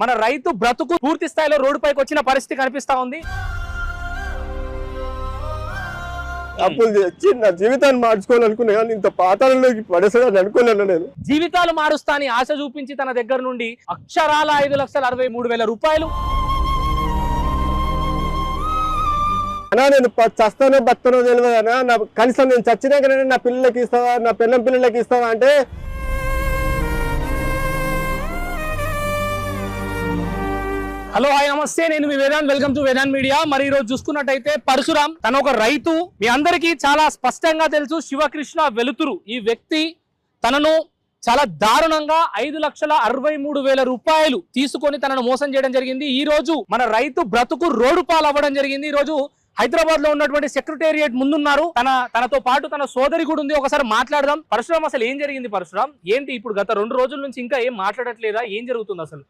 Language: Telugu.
మన రైతు బ్రతుకు పూర్తి స్థాయిలో రోడ్డు పైకి వచ్చిన పరిస్థితి కనిపిస్తా ఉంది. అప్పులు తెచ్చి నా జీవితాన్ని మార్చుకోవాలనుకున్నా కానీ ఇంత పాతాళంలోకి పడేసాడని అనుకోలేను. నేను జీవితాలు మారుస్తా అని ఆశ చూపించి తన దగ్గర నుండి అక్షరాల 5,63,000 రూపాయలు. అన్నా నేను చస్తానో బతానో తెలియదు అన్నా. నా కనీసం నేను చచ్చినాకనే నా పిల్లలకి ఇస్తావా, నా పిల్లం పిల్లలకి ఇస్తావా అంటే హలో హాయ్ నమస్తే, నేను మీ Vedant. Welcome to Vedant media. మరి ఈ రోజు చూసుకున్నట్టయితే పరశురామ్ తన ఒక రైతు. మీ అందరికీ చాలా స్పష్టంగా తెలుసు, శివకృష్ణ వెలుతురు ఈ వ్యక్తి తనను చాలా దారుణంగా 5,63,000 రూపాయలు తీసుకొని తనను మోసం చేయడం జరిగింది. ఈ రోజు మన రైతు బ్రతుకు రోడ్డు పాలవ్వడం జరిగింది. ఈ రోజు హైదరాబాద్ లో ఉన్నటువంటి సెక్రటేరియట్ ముందున్నారు. తనతో పాటు తన సోదరి కూడా ఉంది. ఒకసారి మాట్లాడదాం. పరశురామ్, అసలు ఏం జరిగింది? పరశురామ్ ఏంటి ఇప్పుడు గత 2 రోజుల నుంచి ఇంకా ఏం మాట్లాడట్లేదా? ఏం జరుగుతుంది అసలు?